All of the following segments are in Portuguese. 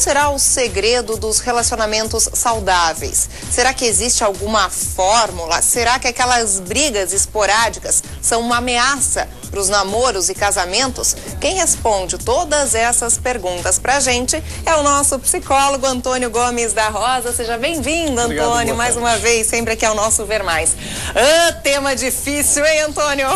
será o segredo dos relacionamentos saudáveis? Será que existe alguma fórmula? Será que aquelas brigas esporádicas são uma ameaça para os namoros e casamentos? Quem responde todas essas perguntas pra gente é o nosso psicólogo Antônio Gomes da Rosa. Seja bem-vindo, Antônio, mais uma vez, sempre aqui ao nosso Ver Mais. Tema difícil, hein, Antônio?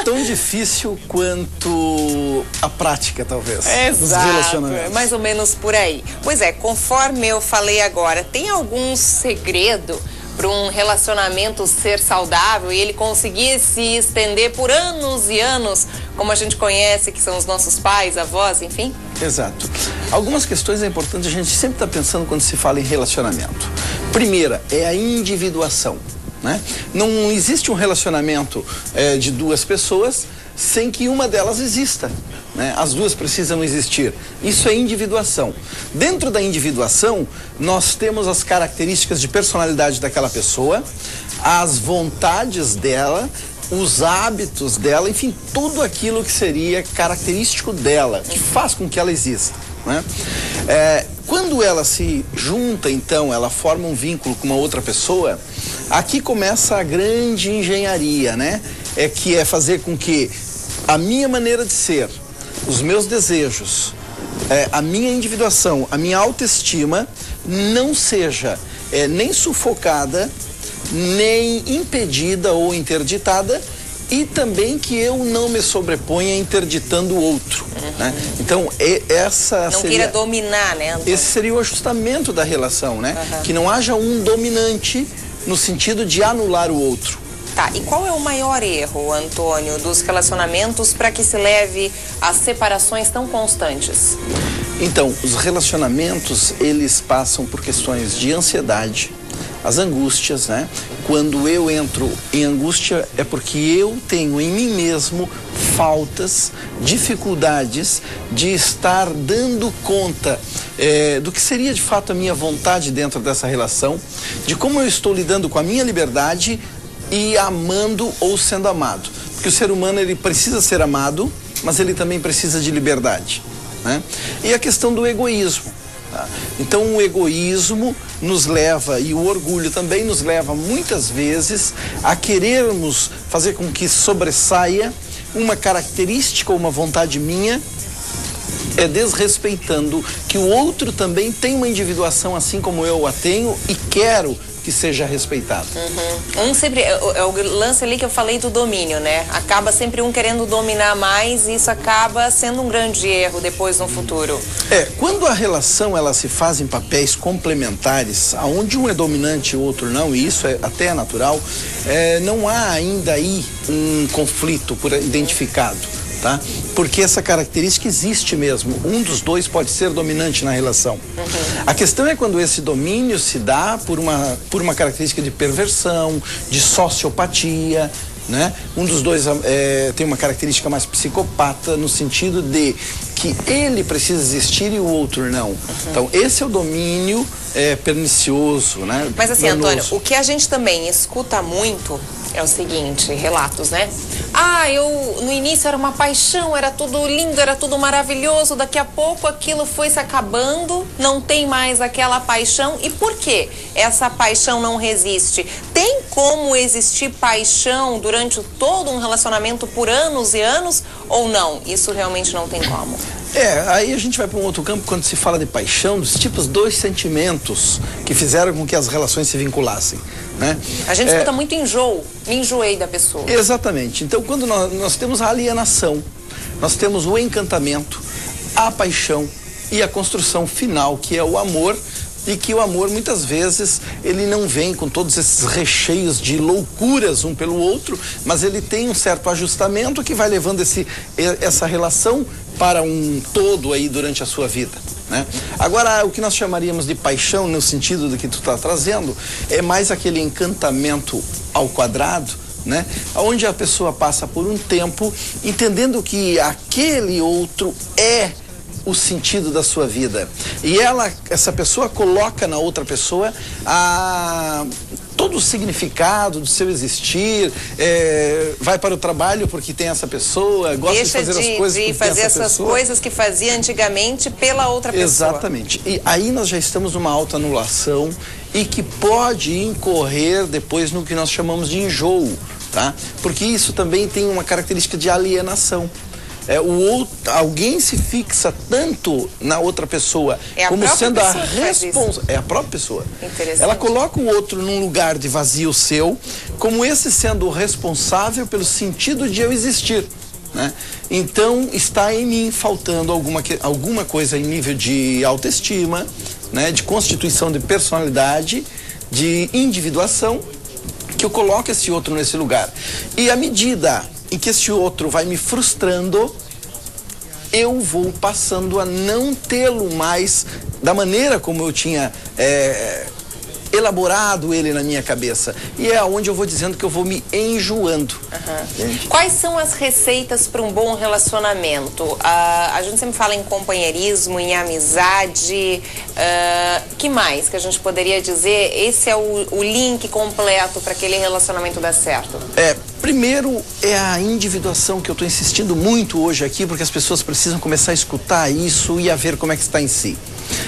Tão difícil quanto a prática, talvez. Exato, dos relacionamentos. mais ou menos por aí. Pois é, conforme eu falei agora, tem algum segredo para um relacionamento ser saudável e ele conseguir se estender por anos e anos, como a gente conhece, que são os nossos pais, avós, enfim? Exato. Algumas questões é importante a gente sempre estar pensando quando se fala em relacionamento. Primeira é a individuação, né? Não existe um relacionamento de duas pessoas sem que uma delas exista, né? As duas precisam existir. Isso é individuação. Dentro da individuação, nós temos as características de personalidade daquela pessoa, as vontades dela, os hábitos dela, enfim, tudo aquilo que seria característico dela, que faz com que ela exista, né? Quando ela se junta, então, ela forma um vínculo com uma outra pessoa, aqui começa a grande engenharia, né? Que é fazer com que a minha maneira de ser, os meus desejos, a minha individuação, a minha autoestima não seja nem sufocada, nem impedida ou interditada, e também que eu não me sobreponha interditando o outro, né? Então, essa não seria... queira dominar, né, Antônio? Esse seria o ajustamento da relação, né? Que não haja um dominante no sentido de anular o outro. Tá, e qual é o maior erro, Antônio, dos relacionamentos para que se leve a separações tão constantes? Então, os relacionamentos, eles passam por questões de ansiedade, as angústias, né? Quando eu entro em angústia é porque eu tenho em mim mesmo faltas, dificuldades de estar dando conta do que seria de fato a minha vontade dentro dessa relação, de como eu estou lidando com a minha liberdade e amando ou sendo amado. Porque o ser humano, ele precisa ser amado, mas ele também precisa de liberdade, né? E a questão do egoísmo. Então o egoísmo nos leva, e o orgulho também nos leva muitas vezes a querermos fazer com que sobressaia uma característica ou uma vontade minha, desrespeitando que o outro também tem uma individuação assim como eu a tenho e quero que seja respeitado. Sempre, é o lance ali que eu falei do domínio, né? Acaba sempre um querendo dominar mais e isso acaba sendo um grande erro depois no futuro. Quando a relação ela se faz em papéis complementares, onde um é dominante e o outro não, e isso até natural, não há ainda aí um conflito identificado, tá? Porque essa característica existe mesmo. Um dos dois pode ser dominante na relação. A questão é quando esse domínio se dá por uma característica de perversão, de sociopatia, né? Um dos dois tem uma característica mais psicopata, no sentido de que ele precisa existir e o outro não. Então, esse é o domínio pernicioso, né? Mas assim, danoso. Antônio, o que a gente também escuta muito é o seguinte, relatos, né? No início era uma paixão, era tudo lindo, era tudo maravilhoso, daqui a pouco aquilo foi se acabando, não tem mais aquela paixão. E por que essa paixão não resiste? Tem como existir paixão durante todo um relacionamento por anos e anos ou não? Isso realmente não tem como. Aí a gente vai para um outro campo quando se fala de paixão, dos tipos dois sentimentos que fizeram com que as relações se vinculassem, né? A gente escuta muito enjoo, me enjoei da pessoa. Exatamente. Então, quando nós temos a alienação, nós temos o encantamento, a paixão e a construção final, que é o amor, e que o amor, muitas vezes, ele não vem com todos esses recheios de loucuras um pelo outro, mas ele tem um certo ajustamento que vai levando essa relação para um todo aí durante a sua vida, né? Agora, o que nós chamaríamos de paixão, no sentido do que tu está trazendo, é mais aquele encantamento ao quadrado, né? Onde a pessoa passa por um tempo entendendo que aquele outro é o sentido da sua vida. E essa pessoa coloca na outra pessoa todo o significado do seu existir, vai para o trabalho porque tem essa pessoa, gosta de fazer as coisas porque fazer tem essa essas pessoa. Coisas que fazia antigamente pela outra pessoa. Exatamente. E aí nós já estamos numa autoanulação e que pode incorrer depois no que nós chamamos de enjoo, tá? Porque isso também tem uma característica de alienação. Alguém se fixa tanto na outra pessoa como sendo a responsável. É a própria pessoa. Ela coloca o outro num lugar de vazio seu, como esse sendo o responsável pelo sentido de eu existir, né? Então está em mim faltando alguma coisa em nível de autoestima, né? De constituição de personalidade, de individuação, que eu coloco esse outro nesse lugar. E à medida em que esse outro vai me frustrando, eu vou passando a não tê-lo mais da maneira como eu tinha elaborado ele na minha cabeça. E é onde eu vou dizendo que eu vou me enjoando. Quais são as receitas para um bom relacionamento? A gente sempre fala em companheirismo, em amizade. Que mais que a gente poderia dizer? Esse é o link completo para aquele relacionamento dar certo. Primeiro é a individuação, que eu estou insistindo muito hoje aqui, porque as pessoas precisam começar a escutar isso e a ver como é que está em si.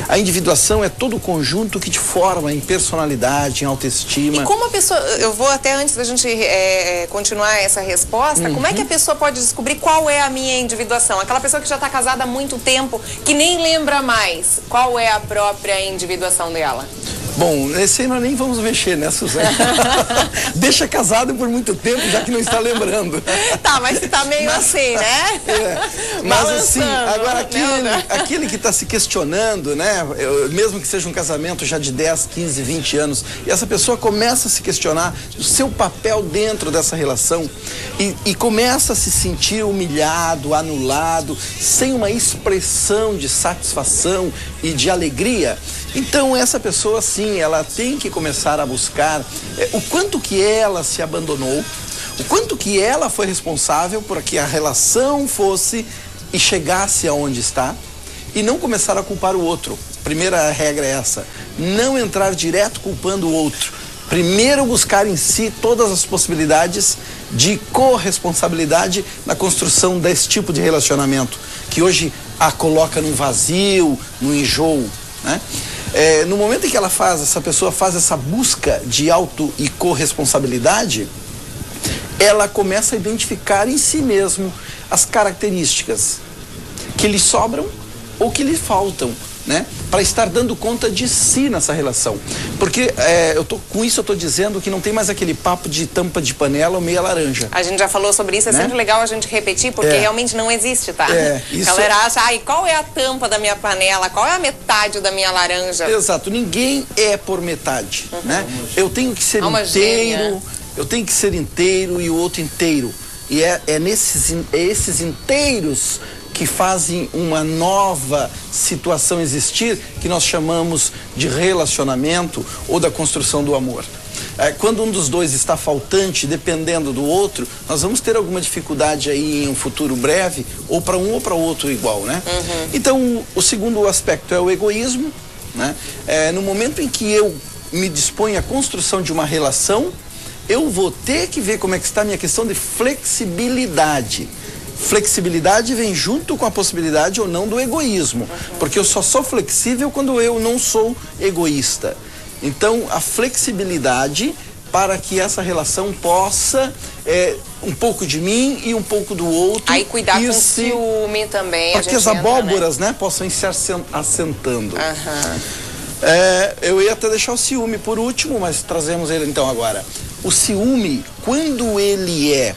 A individuação é todo o conjunto que te forma em personalidade, em autoestima. E como a pessoa, eu vou até antes da gente continuar essa resposta, como é que a pessoa pode descobrir qual é a minha individuação? Aquela pessoa que já está casada há muito tempo, que nem lembra mais qual é a própria individuação dela. Bom, esse aí nós nem vamos mexer, né, Suzana? Deixa casado por muito tempo, já que não está lembrando. Tá, mas tá meio assim, né? Mas assim, agora aquele que está se questionando, né? Mesmo que seja um casamento já de 10, 15, 20 anos, e essa pessoa começa a se questionar o seu papel dentro dessa relação e começa a se sentir humilhado, anulado, sem uma expressão de satisfação e de alegria. Então essa pessoa, sim, ela tem que começar a buscar o quanto que ela se abandonou, o quanto que ela foi responsável por que a relação fosse e chegasse aonde está, e não começar a culpar o outro. Primeira regra é essa: não entrar direto culpando o outro. Primeiro buscar em si todas as possibilidades de corresponsabilidade na construção desse tipo de relacionamento, que hoje a coloca num vazio, num enjoo, né? No momento em que essa pessoa faz essa busca de auto e corresponsabilidade, ela começa a identificar em si mesmo as características que lhe sobram ou que lhe faltam, né? Para estar dando conta de si nessa relação. Porque com isso eu estou dizendo que não tem mais aquele papo de tampa de panela ou meia laranja. A gente já falou sobre isso, é sempre legal a gente repetir, porque realmente não existe, tá? Isso... A galera acha, qual é a tampa da minha panela? Qual é a metade da minha laranja? Exato, ninguém é por metade, né? Eu tenho que ser inteiro, eu tenho que ser inteiro e o outro inteiro. E esses inteiros que fazem uma nova situação existir, que nós chamamos de relacionamento ou da construção do amor. Quando um dos dois está faltante, dependendo do outro, nós vamos ter alguma dificuldade aí em um futuro breve, ou para um ou para o outro igual, né? Então, o segundo aspecto é o egoísmo, né? No momento em que eu me disponho à construção de uma relação, eu vou ter que ver como é que está a minha questão de flexibilidade. Flexibilidade vem junto com a possibilidade ou não do egoísmo, porque eu só sou flexível quando eu não sou egoísta. Então, a flexibilidade para que essa relação possa um pouco de mim e um pouco do outro. Aí cuidar com o ciúme também. Para que as abóboras, né, possam ir se assentando. Eu ia até deixar o ciúme por último, mas trazemos ele então agora. O ciúme, quando ele é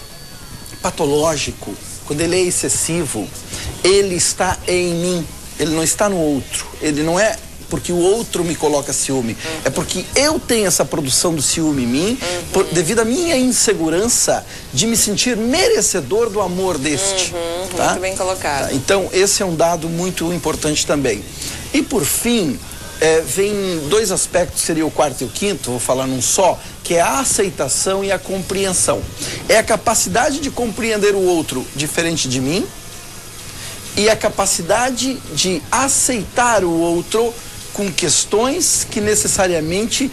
patológico, quando ele é excessivo, ele está em mim, ele não está no outro. Ele não é porque o outro me coloca ciúme, é porque eu tenho essa produção do ciúme em mim, devido à minha insegurança de me sentir merecedor do amor deste. Tá? Muito bem colocado. Então, esse é um dado muito importante também. E por fim, vem dois aspectos, seria o quarto e o quinto, vou falar num só, que é a aceitação e a compreensão. É a capacidade de compreender o outro diferente de mim e a capacidade de aceitar o outro com questões que necessariamente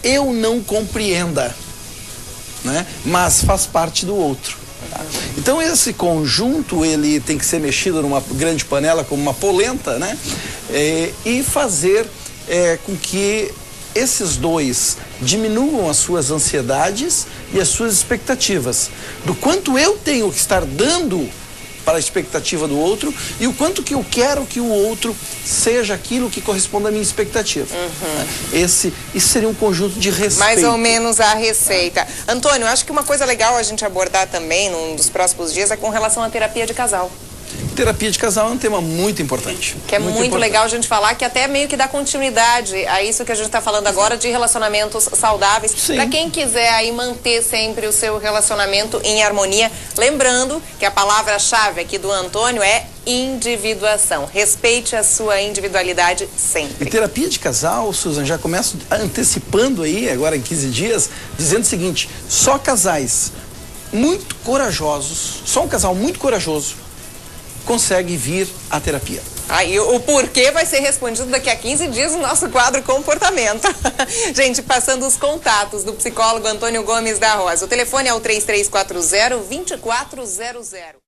eu não compreenda, né? Mas faz parte do outro. Tá? Então esse conjunto ele tem que ser mexido numa grande panela como uma polenta, né? E fazer com que esses dois diminuam as suas ansiedades e as suas expectativas do quanto eu tenho que estar dando para a expectativa do outro e o quanto que eu quero que o outro seja aquilo que corresponde à minha expectativa. Isso seria um conjunto de respeito. Mais ou menos a receita. Antônio, acho que uma coisa legal a gente abordar também num dos próximos dias é com relação à terapia de casal. Terapia de casal é um tema muito importante. Que é muito legal a gente falar, que até meio que dá continuidade a isso que a gente está falando agora de relacionamentos saudáveis. Para quem quiser aí manter sempre o seu relacionamento em harmonia. Lembrando que a palavra-chave aqui do Antônio é individuação. Respeite a sua individualidade sempre. E terapia de casal, Susan, já começo antecipando aí, agora em 15 dias, dizendo o seguinte: só casais muito corajosos, só um casal muito corajoso consegue vir à terapia. E o porquê vai ser respondido daqui a 15 dias no nosso quadro Comportamento. Gente, passando os contatos do psicólogo Antônio Gomes da Rosa. O telefone é o 3340-2400.